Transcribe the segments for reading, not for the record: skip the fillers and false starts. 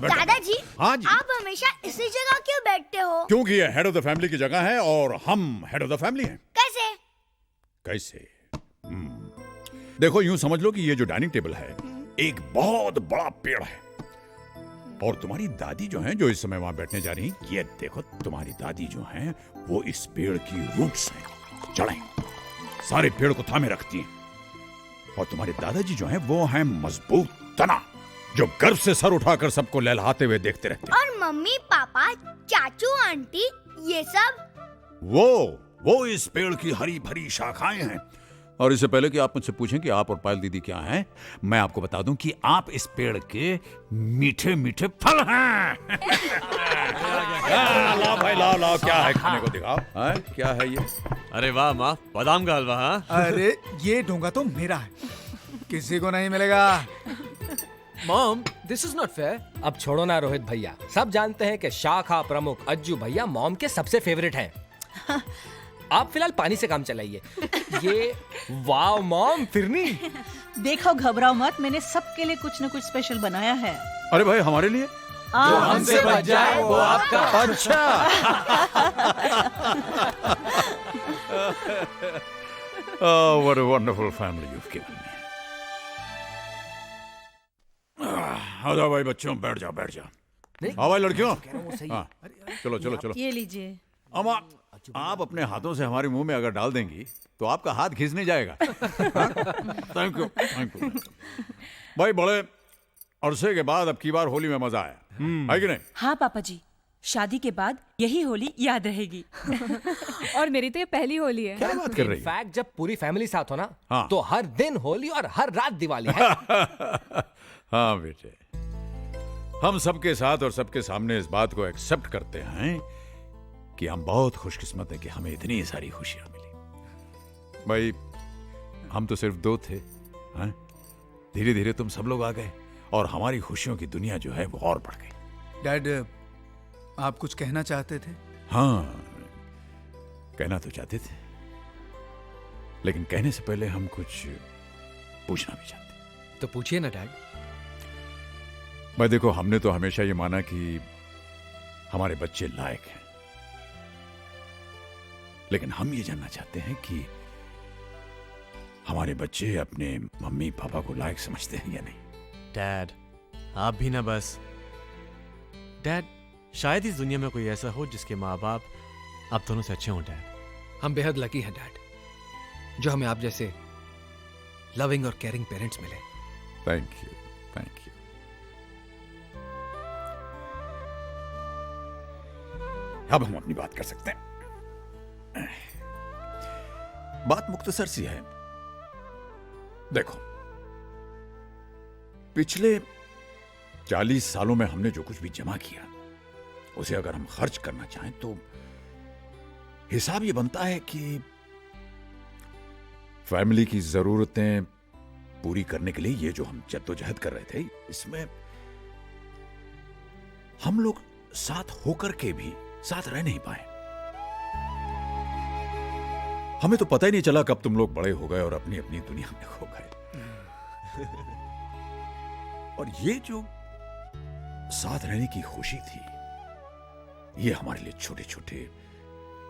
बैठो। दादाजी, हाँ जी। आप हमेशा इसी जगह क्यों बैठते हो? क्योंकि ये हेड ऑफ द फैमिली की जगह है और हम हेड ऑफ द फैमिली हैं। कैसे? कैसे? देखो, यूं समझ लो कि ये जो डाइनिंग टेबल है एक बहुत बड़ा पेड़ है और तुम्हारी दादी जो हैं, जो इस समय वहां बैठने जा रही, ये देखो, तुम्हारी दादी जो हैं वो इस पेड़ की रूट्स हैं, जड़ें सारे पेड़ को थामे रखती हैं। और तुम्हारे दादाजी जो हैं वो हैं मजबूत तना, जो गर्व से सर उठाकर सबको लहलहाते हुए देखते रहते हैं। और मम्मी पापा चाचू आंटी ये सब? वो इस पेड़ की हरी भरी शाखाएं हैं। और इससे पहले कि आप मुझसे पूछें कि आप और पायल दीदी क्या हैं, मैं आपको बता दूं कि आप इस पेड़ के मीठे मीठे फल हैं। लाओ भाई, लाओ, क्या है खाने को दिखाओ। क्या है ये? अरे वाह माँ, बादाम का हलवा। हाँ, अरे ये डोंगा तो मेरा है, किसी को नहीं मिलेगा। Mom, this is not fair. अब छोड़ो ना रोहित भैया, सब जानते हैं कि शाखा प्रमुख अज्जू भैया मॉम के सबसे फेवरेट हैं। आप फिलहाल पानी से काम चलाइए। ये वाव मॉम, फिरनी। देखो घबराओ मत, मैंने सबके लिए कुछ न कुछ स्पेशल बनाया है। अरे भाई, हमारे लिए? जो हमसे बच जाए वो आपका। अच्छा। Oh, what a wonderful family you've given me. आ जाओ भाई बच्चों, बैठ जाओ। हाँ भाई लड़कियों, हाँ, चलो। ये लीजिए। अम्मा, आप अपने हाथों से हमारे मुंह में अगर डाल देंगी तो आपका हाथ घिस नहीं जाएगा। Thank you. भाई, बड़े अरसे के बाद अब की बार होली में मजा आया है कि नहीं? हाँ पापा जी, शादी के बाद यही होली याद रहेगी। और मेरी तो ये पहली होली है। क्या बात कर रही है? इनफैक्ट जब पूरी फैमिली साथ हो ना, हाँ। तो हर दिन होली और हर रात दिवाली है। हाँ बेटे, हम सबके साथ और सबके सामने इस बात को एक्सेप्ट करते हैं कि हम बहुत खुशकिस्मत हैं कि हमें इतनी सारी खुशियां मिली। भाई, हम तो सिर्फ दो थे, हैं? धीरे धीरे तुम सब लोग आ गए और हमारी खुशियों की दुनिया जो है वो और बढ़ गई। डैड, आप कुछ कहना चाहते थे? हाँ, कहना तो चाहते थे, लेकिन कहने से पहले हम कुछ पूछना भी चाहते। तो पूछिए ना डैड। भाई देखो, हमने तो हमेशा ये माना कि हमारे बच्चे लायक हैं, लेकिन हम ये जानना चाहते हैं कि हमारे बच्चे अपने मम्मी पापा को लायक समझते हैं या नहीं। डैड, आप भी ना बस। डैड, शायद इस दुनिया में कोई ऐसा हो जिसके माँ बाप आप दोनों से अच्छे हों। डैड, हम बेहद लकी हैं डैड, जो हमें आप जैसे लविंग और केयरिंग पेरेंट्स मिले। Thank you. अब हम अपनी बात कर सकते हैं। बात मुख्तसर सी है। देखो, पिछले 40 सालों में हमने जो कुछ भी जमा किया, उसे अगर हम खर्च करना चाहें तो हिसाब ये बनता है कि फैमिली की जरूरतें पूरी करने के लिए ये जो हम जद्दोजहद कर रहे थे, इसमें हम लोग साथ होकर के भी साथ रह नहीं पाए। हमें तो पता ही नहीं चला कब तुम लोग बड़े हो गए और अपनी अपनी दुनिया में खो गए। और ये जो साथ रहने की खुशी थी, ये हमारे लिए छोटे छोटे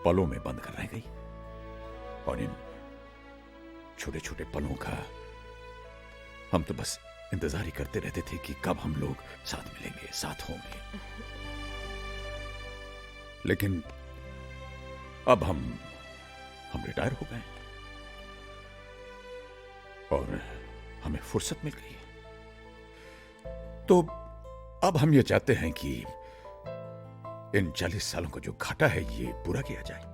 पलों में बंद कर रह गई। और इन छोटे छोटे पलों का हम तो बस इंतजार ही करते रहते थे कि कब हम लोग साथ मिलेंगे, साथ होंगे। लेकिन अब हम रिटायर हो गए और हमें फुर्सत मिल गई है। तो अब हम ये चाहते हैं कि इन 40 सालों का जो घाटा है ये पूरा किया जाए।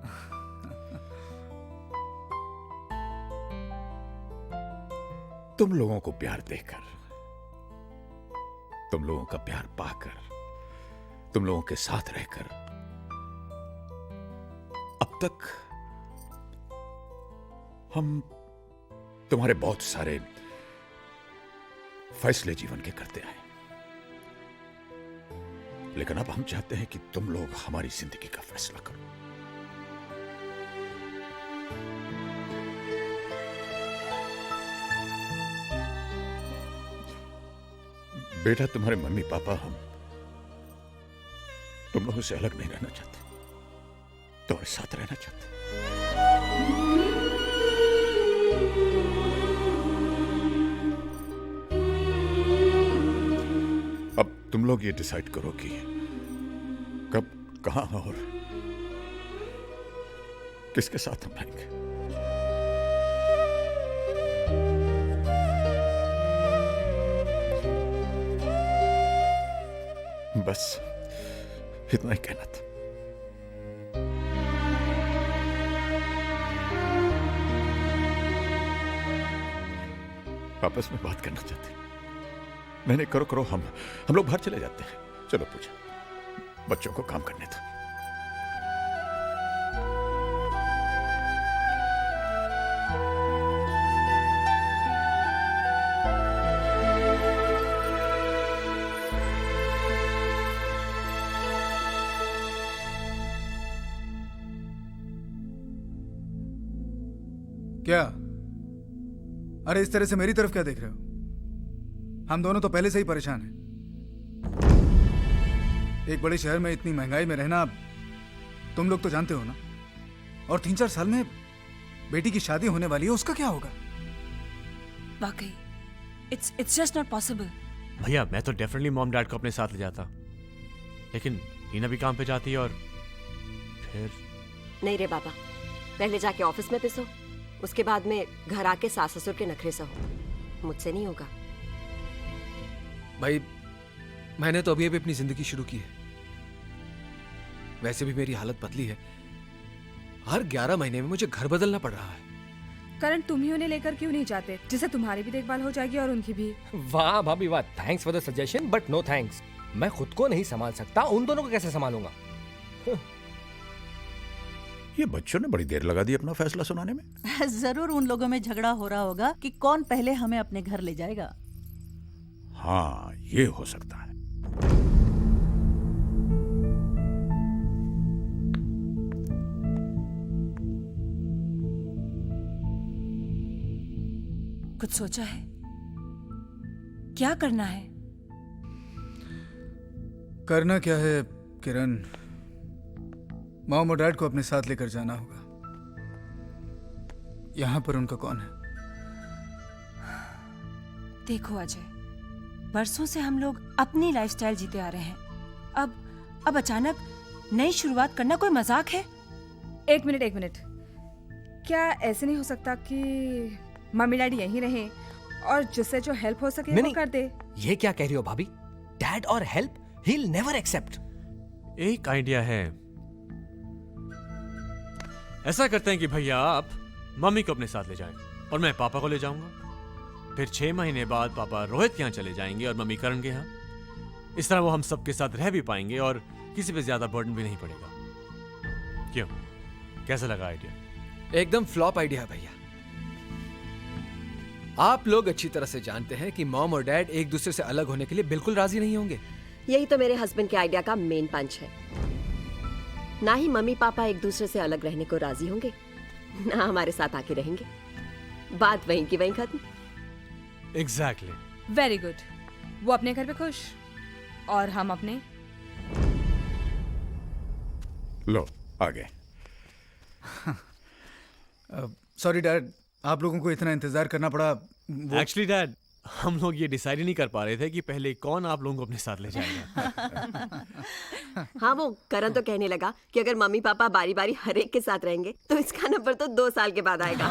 तुम लोगों को प्यार देकर, तुम लोगों का प्यार पाकर, तुम लोगों के साथ रहकर अब तक हम तुम्हारे बहुत सारे फैसले जीवन के करते आए, लेकिन अब हम चाहते हैं कि तुम लोग हमारी जिंदगी का फैसला करो। बेटा, तुम्हारे मम्मी पापा तुम लोगों से अलग नहीं रहना चाहते, तुम्हारे साथ रहना चाहते। अब तुम लोग ये डिसाइड करो कि कब, कहां और किसके साथ हम रहेंगे। बस इतना ही कहना था। आपस में बात करना चाहते हैं। नहीं करो करो, हम लोग बाहर चले जाते हैं। चलो पूजा, बच्चों को काम करने दो। क्या? अरे इस तरह से मेरी तरफ क्या देख रहे हो? हम दोनों तो पहले से ही परेशान हैं। एक बड़े शहर में इतनी महंगाई में रहना तुम लोग तो जानते हो ना। और 3-4 साल में बेटी की शादी होने वाली है, उसका क्या होगा? वाकई इट्स जस्ट नॉट पॉसिबल। भैया मैं तो डेफिनेटली मॉम डैड को अपने साथ ले जाता, लेकिन हीना भी काम पे जाती है और फिर। नहीं रे बाबा, पहले जाके ऑफिस में पिसो, उसके बाद में घर आके सास ससुर के नखरे सहो। मुझसे नहीं होगा भाई। मैंने तो अभी अभी अपनी जिंदगी शुरू की है। वैसे भी मेरी हालत पतली है। हर 11 महीने में मुझे घर बदलना पड़ रहा है। करण, तुम ही उन्हें लेकर क्यों नहीं जाते, जिससे तुम्हारी भी देखभाल हो जाएगी और उनकी भी। वाह भाभी वाह, thanks for the suggestion but no thanks. मैं खुद को नहीं संभाल सकता, उन दोनों को कैसे संभालूंगा? ये बच्चों ने बड़ी देर लगा दी अपना फैसला सुनाने में। जरूर उन लोगों में झगड़ा हो रहा होगा कि कौन पहले हमें अपने घर ले जाएगा। हाँ, ये हो सकता है। कुछ सोचा है? क्या करना है? करना क्या है किरण, मॉम और डैड को अपने साथ लेकर जाना होगा। यहां पर उनका कौन है? देखो अजय, बरसों से हम लोग अपनी लाइफस्टाइल जीते आ रहे हैं। अब अचानक नई शुरुआत करना कोई मजाक है? एक मिनट, क्या ऐसे नहीं हो सकता कि मम्मी डैडी यहीं रहें और जिससे जो हेल्प हो सके वो कर दे? ये क्या कह रही हो भाभी? डैड और help he will never accept. एक आइडिया है। ऐसा करते हैं कि भैया आप मम्मी को अपने साथ ले जाएं और मैं पापा को ले जाऊंगा। फिर 6 महीने बाद पापा रोहित के यहाँ चले जाएंगे और मम्मी करण के यहाँ। इस तरह वो हम सबके साथ रह भी पाएंगे और किसी पे ज्यादा बर्डन भी नहीं पड़ेगा। क्यों, कैसा लगा आइडिया? एकदम फ्लॉप आइडिया भैया। आप लोग अच्छी तरह से जानते हैं कि मॉम और डैड एक दूसरे से अलग होने के लिए बिल्कुल राजी नहीं होंगे। यही तो मेरे हस्बैंड के आइडिया का मेन पंच है। ना ही मम्मी पापा एक दूसरे से अलग रहने को राजी होंगे, ना हमारे साथ आके रहेंगे। बात वहीं की वहीं खत्म। एग्जैक्टली। Very good. वो अपने घर पे खुश और हम अपने। लो आ गए। सॉरी डैड, आप लोगों को इतना इंतजार करना पड़ा। एक्चुअली डैड, हम लोग ये डिसाइड ही नहीं कर पा रहे थे कि पहले कौन आप लोगों को अपने साथ ले जाएगा। हाँ, वो करण तो कहने लगा कि अगर मम्मी पापा बारी बारी हर एक के साथ रहेंगे तो इसका नंबर तो 2 साल के बाद आएगा।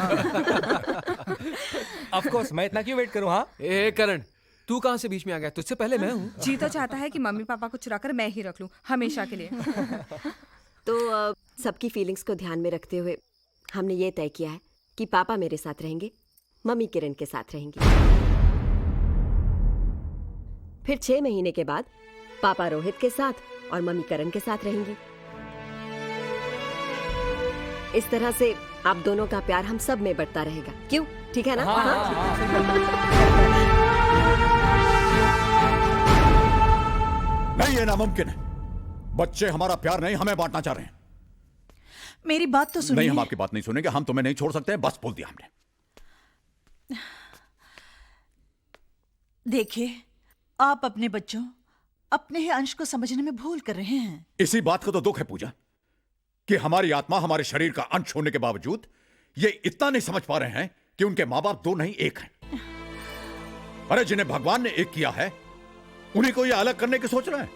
ऑफ कोर्स, मैं इतना क्यों वेट करूं? हाँ ए करण, तू कहां से बीच में आ गया? तुझसे पहले मैं हूं। जी तो चाहता है कि मम्मी पापा को चुराकर मैं ही रख लूं हमेशा के लिए। तो सबकी फीलिंग्स को ध्यान में रखते हुए हमने ये तय किया है कि पापा मेरे साथ रहेंगे, मम्मी किरण के साथ रहेंगी। फिर 6 महीने के बाद पापा रोहित के साथ और मम्मी करण के साथ रहेंगी। इस तरह से आप दोनों का प्यार हम सब में बढ़ता रहेगा। क्यों, ठीक है ना? नहीं, ये नामुमकिन है। बच्चे हमारा प्यार नहीं, हमें बांटना चाह रहे हैं। मेरी बात तो सुनिए। नहीं, हम आपकी बात नहीं सुनेंगे। हम तुम्हें नहीं छोड़ सकते हैं, बस बोल दिया हमने। देखिए, आप अपने बच्चों अपने ही अंश को समझने में भूल कर रहे हैं। इसी बात का तो दुख है पूजा कि हमारी आत्मा हमारे शरीर का अंश होने के बावजूद ये इतना नहीं समझ पा रहे हैं कि उनके मां बाप दो नहीं एक हैं। अरे जिन्हें भगवान ने एक किया है उन्हीं को ये अलग करने की सोच रहे हैं।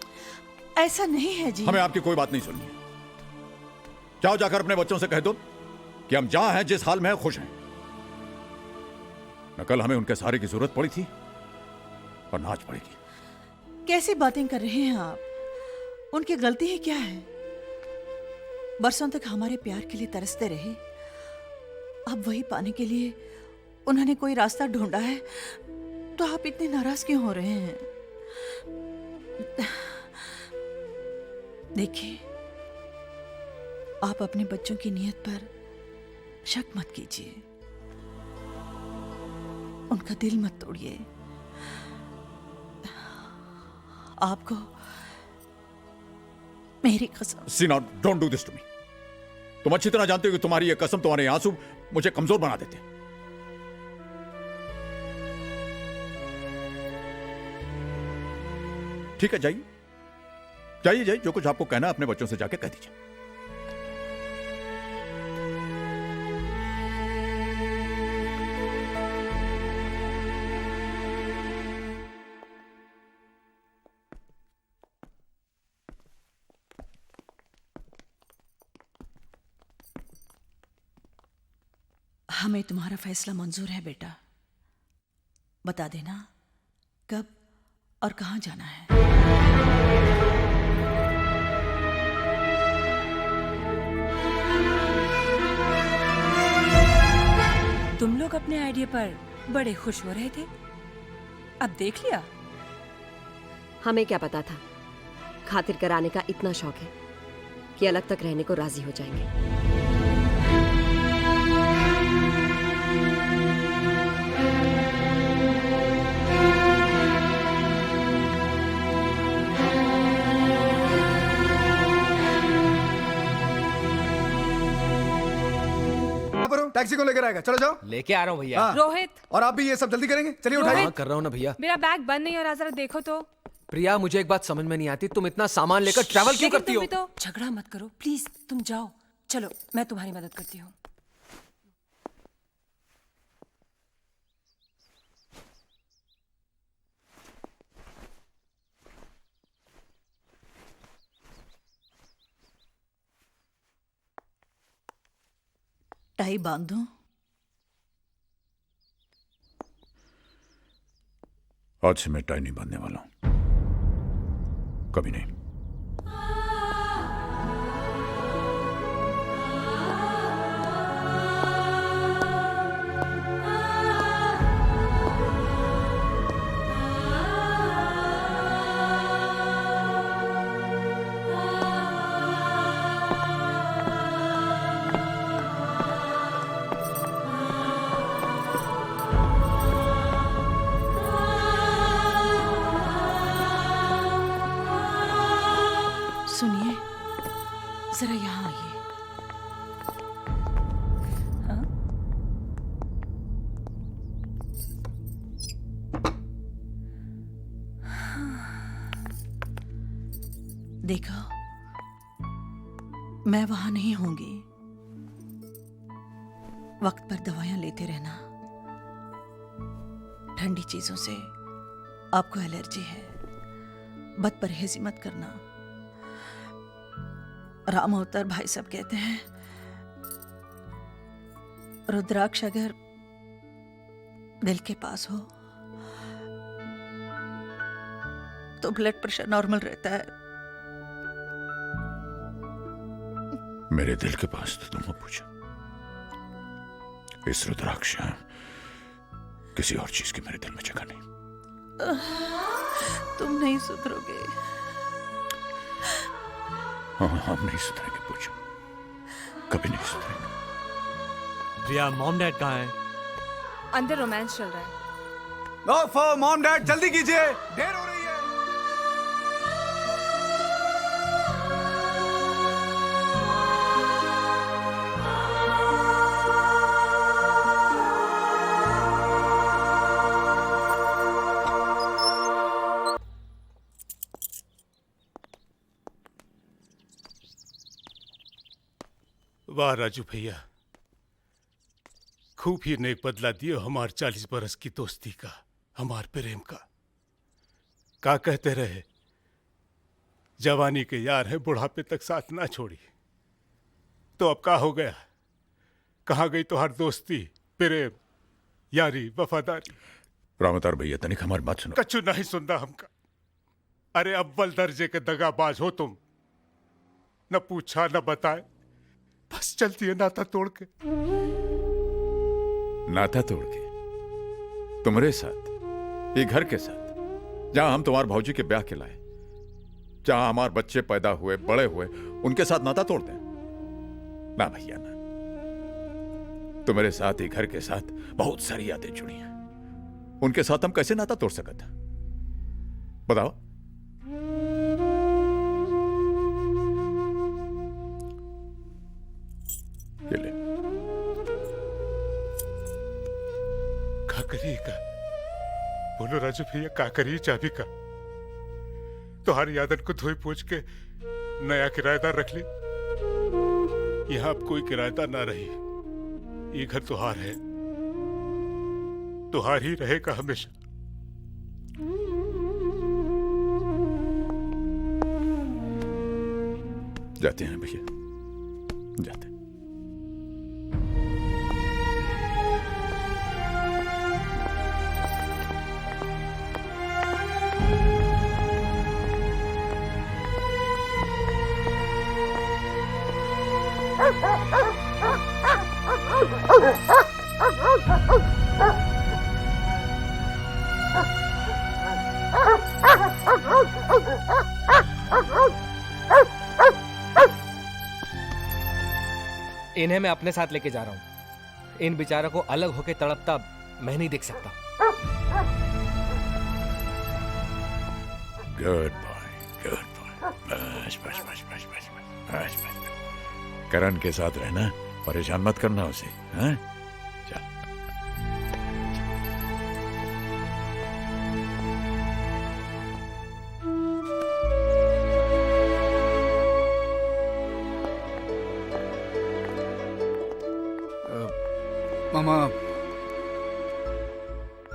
ऐसा नहीं है जी। हमें आपकी कोई बात नहीं सुननी है। जाओ जाकर अपने बच्चों से कह दो कि हम जहां हैं, जिस हाल में हैं, खुश हैं। न कल हमें उनके सहारे की जरूरत पड़ी थी और ना आज पड़ेगी। कैसी बातें कर रहे हैं आप? उनकी गलती ही क्या है? बरसों तक हमारे प्यार के लिए तरसते रहे, अब वही पाने के लिए उन्होंने कोई रास्ता ढूंढा है, तो आप इतने नाराज क्यों हो रहे हैं? देखिए, आप अपने बच्चों की नीयत पर शक मत कीजिए, उनका दिल मत तोड़िए। आपको मेरी कसम। Sina, don't do this to me. तुम अच्छी तरह जानते हो कि तुम्हारी ये कसम, तुम्हारे आंसू मुझे कमजोर बना देते हैं। ठीक है, जाइए जाइए जाइए, जो कुछ आपको कहना है अपने बच्चों से जाके कह दीजिए। हमें तुम्हारा फैसला मंजूर है बेटा। बता देना कब और कहां जाना है। तुम लोग अपने आइडिया पर बड़े खुश हो रहे थे, अब देख लिया। हमें क्या पता था खातिर कराने का इतना शौक है कि अलग तक रहने को राजी हो जाएंगे। टैक्सी को लेकर आएगा, चलो जाओ। लेके आ रहा हूँ भैया। हाँ। रोहित, और आप भी ये सब जल्दी करेंगे, चलिए उठाइए। हाँ, कर रहा हूँ ना भैया। मेरा बैग बंद नहीं हो रहा, जरा देखो तो। प्रिया, मुझे एक बात समझ में नहीं आती, तुम इतना सामान लेकर ट्रैवल क्यों लेकिन करती तुम हो? भी तो झगड़ा मत करो प्लीज, तुम जाओ। चलो मैं तुम्हारी मदद करती हूँ। टाई बांध दूं? आज से मैं टाई नहीं बांधने वाला हूं, कभी नहीं। सुनिए, जरा यहाँ आइए। हाँ? देखो, मैं वहां नहीं होंगी। वक्त पर दवाइयां लेते रहना। ठंडी चीजों से आपको एलर्जी है, बदपरहेजी मत करना। राम अवतार भाई साहब कहते हैं, रुद्राक्ष अगर दिल के पास हो तो ब्लड प्रेशर नॉर्मल रहता है। मेरे दिल के पास तो तुम पूछो, इस रुद्राक्ष किसी और चीज की मेरे दिल में जगह नहीं। तुम नहीं सुधरोगे। हाँ, हम नहीं सुधरेंगे पूछो, कभी नहीं सुधरेंगे। प्रिया, मॉम डैड कहाँ है? अंदर रोमांस चल रहा है। ओफो मॉम डैड, जल्दी कीजिए, देर हो रही है। वाह राजू भैया, खूब ही नेक बदला दियो हमार 40 बरस की दोस्ती का, हमार प्रेम का कहते रहे, जवानी के यार है बुढ़ापे तक साथ ना छोड़ी। तो अब का हो गया, कहाँ गई तो हर दोस्ती, प्रेम, यारी, वफादारी? रामतार भैया तनिक हमारी बात सुनो। कछु नहीं सुनना हमका। अरे अव्वल दर्जे के दगाबाज हो तुम, न पूछा न बताए, बस चलती है नाता तोड़ के। नाता तोड़ के तुम्हारे साथ, ये घर के साथ, जहां हम तुम्हारे भाऊजी के ब्याह के लाए, जहां हमारे बच्चे पैदा हुए, बड़े हुए, उनके साथ नाता तोड़ दें? ना भैया ना, तुम्हारे साथ, ये घर के साथ बहुत सारी यादें जुड़ी हैं, उनके साथ हम कैसे नाता तोड़ सकते हैं? बताओ। ये ले। का करिएगा? बोलो राजू भैया, का करिए चाबी का? तुम्हारी आदत को धोई पूछ के नया किराएदार रख ली। यहां अब कोई किराएदार ना रही, ये घर तुहार है, तुहार ही रहेगा हमेशा। जाते हैं भैया, जाते हैं। इन्हें मैं अपने साथ लेके जा रहा हूं। इन बेचारों को अलग होके तड़पता मैं नहीं देख सकता। Good boy, good boy. बस बस बस बस बस बस बस। करण के साथ रहना, परेशान मत करना उसे, हाँ? चल। मामा,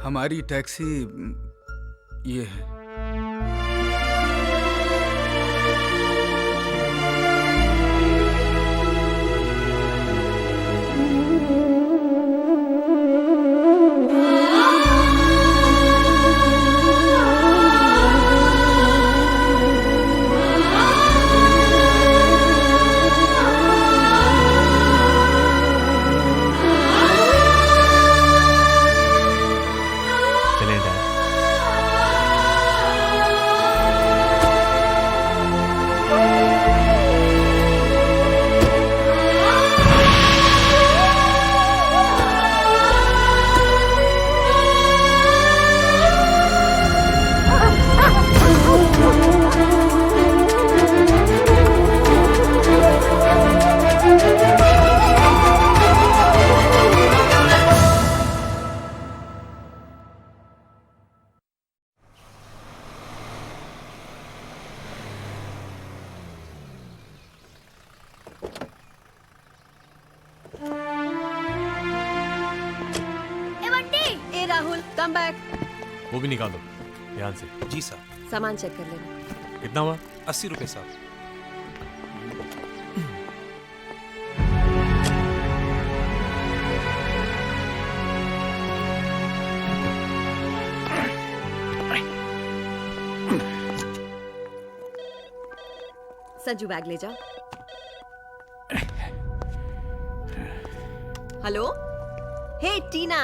हमारी टैक्सी ये है। Rahul, come back. वो भी निकाल दो ध्यान से। जी सर। सामान चेक कर लेना। कितना हुआ? 80 रुपए साहब। संजू बैग ले जाओ। हेलो, हे टीना।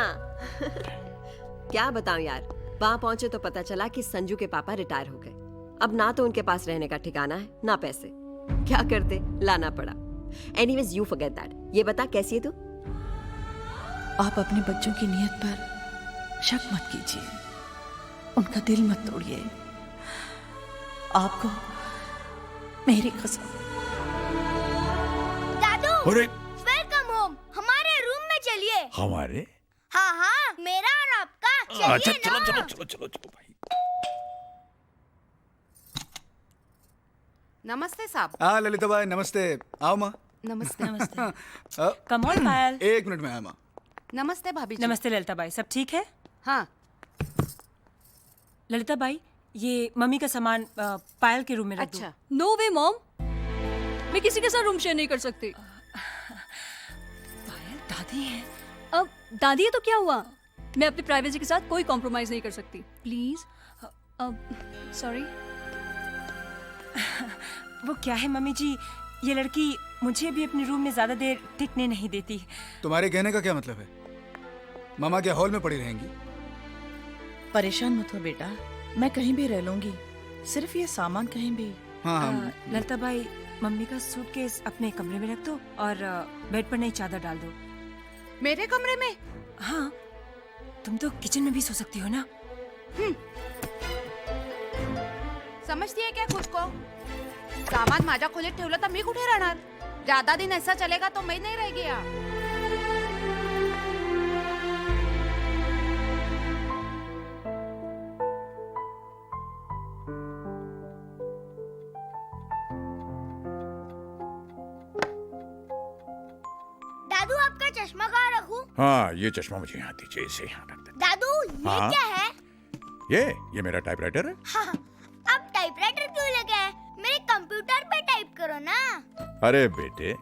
क्या बताऊं यार, वहां पहुंचे तो पता चला कि संजू के पापा रिटायर हो गए। अब ना तो उनके पास रहने का ठिकाना है ना पैसे। क्या करते, लाना पड़ा। Anyways you forget that. ये बता कैसी है तू? आप अपने बच्चों की नीयत पर शक मत कीजिए, उनका दिल मत तोड़िए। आपको मेरी कसम। दादू, अरे वेलकम होम। हमारे रूम में चलिए। हमारे? हाँ हाँ, मेरा और आपका। चलिए अच्छा ना। चलो चलो चलो चलो चलो भाई। नमस्ते साहब। हाँ ललिता भाई, नमस्ते। आओ माँ। नमस्ते। नमस्ते। कम ऑन पायल। एक मिनट में आया माँ। नमस्ते भाभी जी। नमस्ते ललिता बाई, सब ठीक है? हाँ। ललिता बाई, ये मम्मी का सामान पायल के रूम में रख दो। अच्छा। नो वे मॉम, मैं किसी के साथ रूम शेयर नहीं कर सकती। पायल दादी है। अब दादी है तो क्या हुआ, मैं अपनी प्राइवेसी के साथ कोई कॉम्प्रोमाइज नहीं कर सकती। प्लीज। अब सॉरी। वो क्या है मम्मी जी, ये लड़की मुझे भी अपने रूम में ज्यादा देर टिकने नहीं देती। तुम्हारे कहने का क्या मतलब है? मामा क्या हॉल में पड़ी रहेंगी? परेशान मत हो बेटा, मैं कहीं भी रह लूंगी, सिर्फ ये सामान कहीं भी। हाँ ललिता बाई, मम्मी का सूटकेस अपने कमरे में रख दो और बेड पर नई चादर डाल दो। मेरे कमरे में? हाँ, तुम तो किचन में भी सो सकती हो ना। समजती है क्या खुद को? सामान माझ्या खोलीत ठेवलं तर मी कुठे राहणार? ज्यादा दिन ऐसा चलेगा तो मैं नहीं रह गया। दादू आपका चश्मा कहाँ रखूं? हाँ, ये चश्मा मुझे यहाँ दीजिए, इसे यहाँ रख दे। दादू ये हाँ? क्या है? ये मेरा टाइपराइटर है। हाँ, अब टाइपराइटर क्यों लगा है? मेरे कंप्यूटर पे टाइप करो ना। अरे बेटे,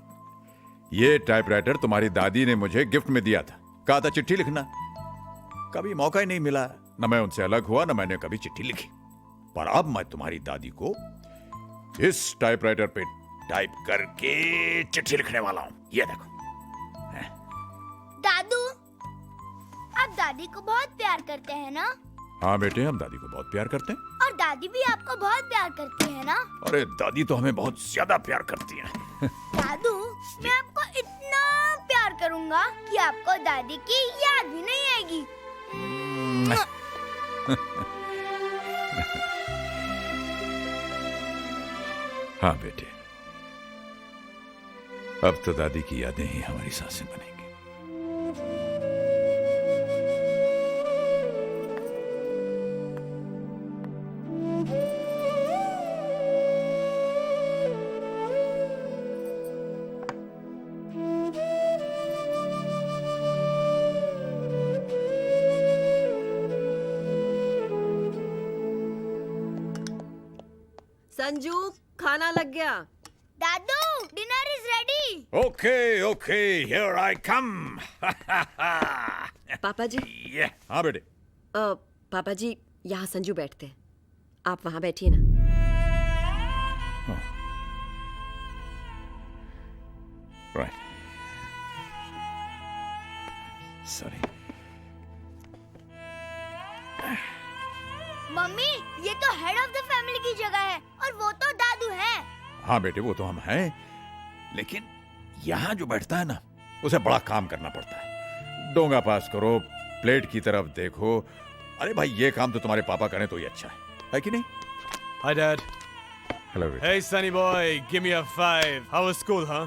ये टाइपराइटर तुम्हारी दादी ने मुझे गिफ्ट में दिया था, कहा था चिट्ठी लिखना। कभी मौका ही नहीं मिला, न मैं उनसे अलग हुआ न मैंने कभी चिट्ठी लिखी। पर अब मैं तुम्हारी दादी को इस टाइपराइटर पे टाइप करके चिट्ठी लिखने वाला हूँ। ये देखो। दादू, आप दादी को बहुत प्यार करते हैं ना? हाँ बेटे, हम दादी को बहुत प्यार करते हैं। और दादी भी आपको बहुत प्यार करती है ना? अरे दादी तो हमें बहुत ज्यादा प्यार करती है। दादू, मैं आपको इतना प्यार करूंगा कि आपको दादी की याद भी नहीं आएगी। हाँ बेटे, अब तो दादी की यादें ही हमारी सांसें बनेंगी। संजू, खाना लग गया। दादू, dinner is ready. Okay okay, here I come. पापा जी। हाँ बेटे। पापा जी, यहाँ संजू बैठते हैं, आप वहाँ बैठिए ना। Right, sorry. मम्मी, ये तो हेड ऑफ द फैमिली की जगह है और वो तो दादू है। हाँ बेटे, वो तो हम हैं, लेकिन यहाँ जो बैठता है ना, उसे बड़ा काम करना पड़ता है। डोंगा पास करो, प्लेट की तरफ देखो। अरे भाई, ये काम तो तुम्हारे पापा करें तो ही अच्छा है कि नहीं? Hi Dad. हेलो बेटा। Hey Sunny boy, give me a 5. How was school, huh?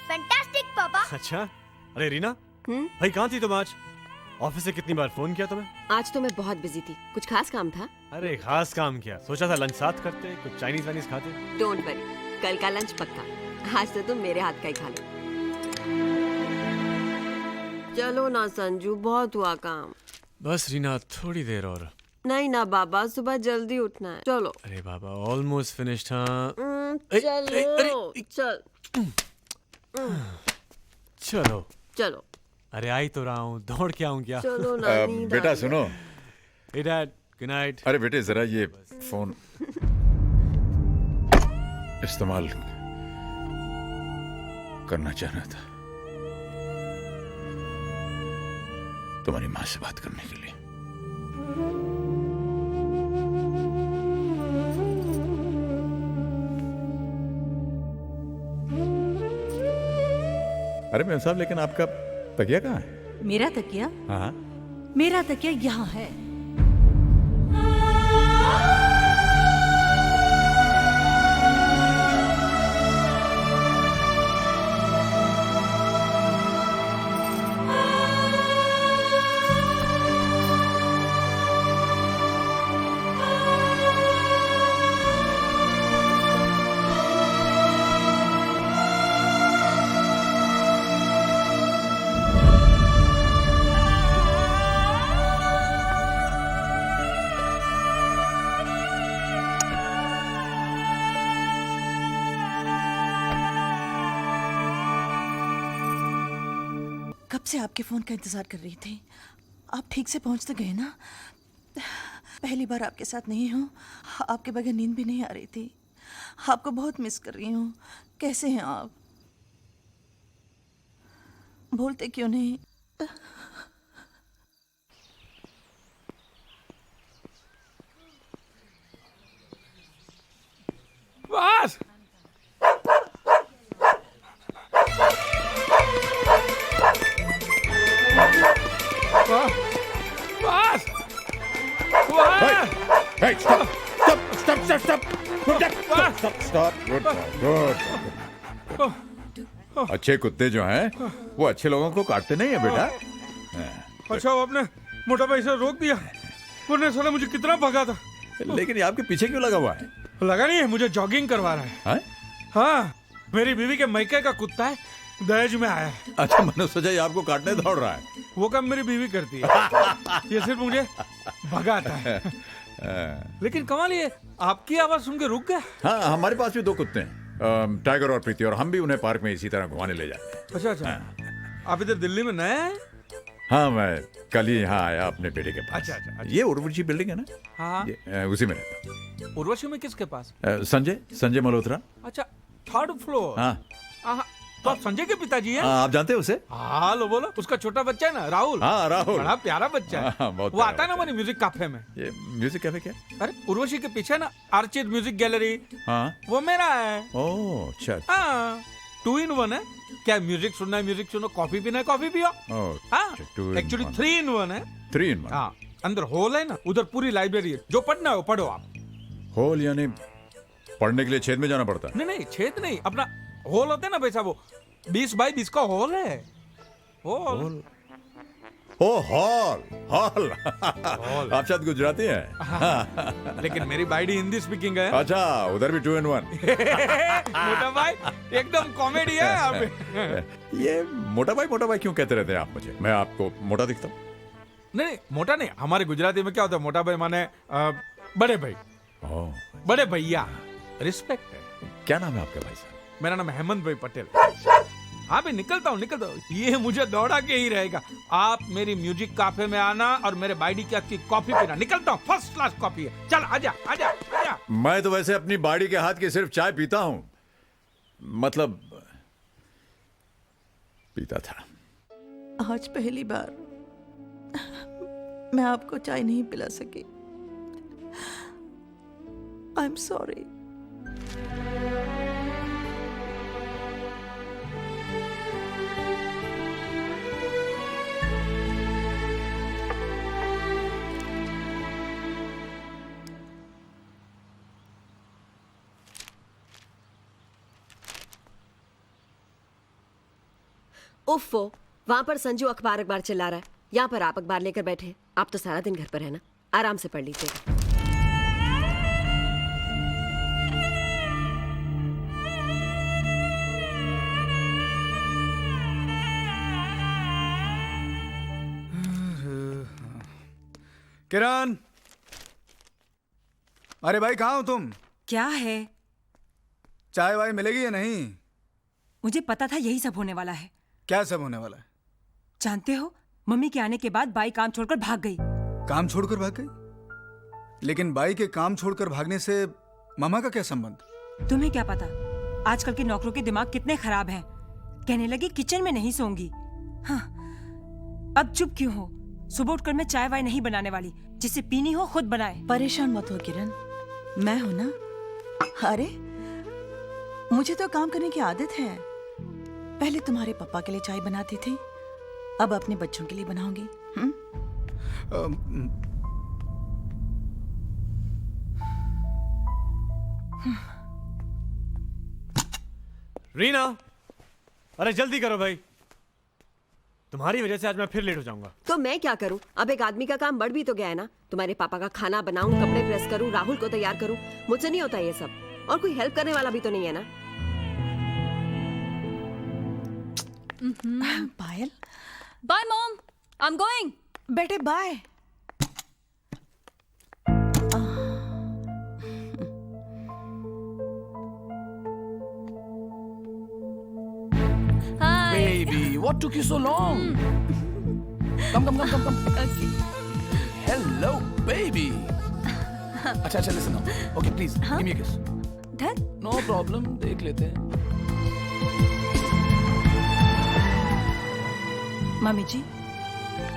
Fantastic पापा। अच्छा, अरे रीना, भाई कहाँ थी तुम आज? ऑफिस से कितनी बार फोन किया तुम्हें? आज तो मैं बहुत बिजी थी, कुछ खास काम था। अरे खास काम किया, सोचा था लंच साथ करते, कुछ चाइनीज वाइनीज खाते। डोंट वरी, कल का लंच पक्का। आज तो तुम मेरे हाथ का ही खा लो। चलो ना संजू, बहुत हुआ काम। बस रीना, थोड़ी देर और। नहीं ना बाबा, सुबह जल्दी उठना है। चलो। अरे बाबा, ऑलमोस्ट फिनिश्ड। हाँ, चलो चल। चलो चलो। अरे आई तो रहा हूँ, दौड़ के आऊँ क्या? चलो ना, नींद बेटा आ सुनो। Hey Dad, good night. अरे बेटे, जरा ये फोन इस्तेमाल करना चाह रहा था तुम्हारी माँ से बात करने के लिए। अरे मेम साहब, लेकिन आपका तकिया कहाँ है? मेरा तकिया? हाँ, मेरा तकिया यहाँ है। से आपके फोन का इंतजार कर रही थी। आप ठीक से पहुंच तो गए ना? पहली बार आपके साथ नहीं हूँ, आपके बगैर नींद भी नहीं आ रही थी। आपको बहुत मिस कर रही हूँ। कैसे हैं आप? बोलते क्यों नहीं? बस बस Hey, stop! Good boy, good. अच्छे कुत्ते जो हैं वो अच्छे लोगों को काटते नहीं है बेटा। अच्छा आपने मोटा भाई से रोक दिया, वरना साला मुझे कितना भगा था। लेकिन ये आपके पीछे क्यों लगा हुआ है? लगा नहीं है, मुझे जॉगिंग करवा रहा है। हाँ, मेरी बीवी के मैके का कुत्ता है, दहेज में आया है। अच्छा, मैंने सोचा ये आपको काटने दौड़ रहा है। वो काम मेरी बीवी करती है, ये सिर्फ मुझे भगाता है। लेकिन कमाल ये आपकी आवाज सुन के रुक गया। हाँ, हमारे पास भी दो कुत्ते हैं, टाइगर और प्रीति, और हम भी उन्हें पार्क में इसी तरह घुमाने ले जाते हैं। अच्छा अच्छा, आप इधर दिल्ली में नए हैं? हाँ, मैं कल ही यहाँ आया अपने बेटे के पास। अच्छा अच्छा, ये उर्वशी बिल्डिंग है ना? हाँ, उसी में रहता हूँ। उर्वशी में किसके पास? संजय मल्होत्रा। अच्छा, 3rd फ्लोर। हाँ, तो आप संजय के पिताजी हैं? आप जानते हैं उसे? हाँ, लो बोलो, उसका छोटा बच्चा है ना, राहुल। हाँ, राहुल बड़ा प्यारा बच्चा है। बहुत वो आता है ना हमारे म्यूजिक कैफे में। ये म्यूजिक कैफे क्या? अरे उर्वशी के पीछे ना आर्चिड म्यूजिक गैलरी, हाँ, वो मेरा है। ओह अच्छा। हाँ, 2 in 1 है। क्या म्यूजिक सुनना है म्यूजिक सुनो, कॉफी पीना है कॉफी पियो। हाँ, एक्चुअली 3 in 1 है। 3 in 1। हाँ, अंदर हॉल है ना, उधर पूरी लाइब्रेरी है, जो पढ़ना है वो पढ़ो आप। हॉल यानी पढ़ने के लिए छेद में जाना पड़ता है? नहीं, छेद नहीं, अपना हॉल होता है ना वैसा, वो 20 बाई 20 का हॉल है। हॉल। ओ हॉल। आप शायद गुजराती हैं। लेकिन मेरी बाइडी हिंदी स्पीकिंग है। अच्छा, उधर भी 2 in 1। मोटा भाई एकदम कॉमेडी है आप। ये मोटा भाई क्यों कहते रहते हैं आप मुझे? मैं आपको मोटा दिखता हूँ? नहीं, मोटा नहीं, हमारे गुजराती में क्या होता है, मोटा भाई माने बड़े भाई, बड़े भैया, रिस्पेक्ट है। क्या नाम है आपका भाई साहब? मेरा नाम हेमंत भाई पटेल। हाँ भाई, निकलता हूँ। ये मुझे दौड़ा के ही रहेगा। आप मेरी म्यूजिक कैफे में आना और मेरे बाइडी की आपकी कॉफी पीना। निकलता हूँ, फर्स्ट क्लास कॉफी है। चल आजा। मैं तो वैसे अपनी बाड़ी के हाथ की सिर्फ चाय पीता हूँ, मतलब पीता था। आज पहली बार मैं आपको चाय नहीं पिला सकी। I am sorry. उफ़ो, वहां पर संजू अखबार चिल्ला रहा है, यहाँ पर आप अखबार लेकर बैठे। आप तो सारा दिन घर पर है ना, आराम से पढ़ लीजिएगा। किरण, अरे भाई कहाँ हो तुम? क्या है? चाय वाय मिलेगी या नहीं? मुझे पता था यही सब होने वाला है। क्या सब होने वाला है? जानते हो, मम्मी के आने के बाद बाई काम छोड़कर भाग गई। काम छोड़कर भाग गई? लेकिन बाई के काम छोड़कर भागने से मामा का क्या संबंध? तुम्हें क्या पता आजकल के नौकरों के दिमाग कितने खराब हैं। कहने लगी किचन में नहीं सोऊंगी। हाँ, अब चुप क्यों हो? सुबह उठकर मैं चाय वाय नहीं बनाने वाली, जिसे पीनी हो खुद बनाए। परेशान मत हो किरण, मैं हूं ना। अरे मुझे तो काम करने की आदत है। पहले तुम्हारे पापा के लिए चाय बनाती थी, अब अपने बच्चों के लिए बनाऊंगी। रीना, अरे जल्दी करो भाई, तुम्हारी वजह से आज मैं फिर लेट हो जाऊंगा। तो मैं क्या करूं? अब एक आदमी का काम बढ़ भी तो गया है ना। तुम्हारे पापा का खाना बनाऊं, कपड़े प्रेस करूं, राहुल को तैयार करूं, मुझसे नहीं होता ये सब। और कोई हेल्प करने वाला भी तो नहीं है ना। Payal, bye mom, I am going. बेटे bye. Hi baby, what took you so long? Come. Okay. Hello, baby. अच्छा, listen now. Okay, please, give me a kiss. Dad? No problem, देख लेते हैं. मम्मी जी,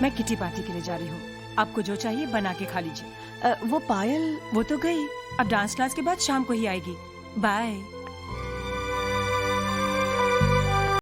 मैं किटी पार्टी के लिए जा रही हूँ. आपको जो चाहिए बना के खा लीजिए. वो पायल वो तो गई. अब डांस क्लास के बाद शाम को ही आएगी. बाय.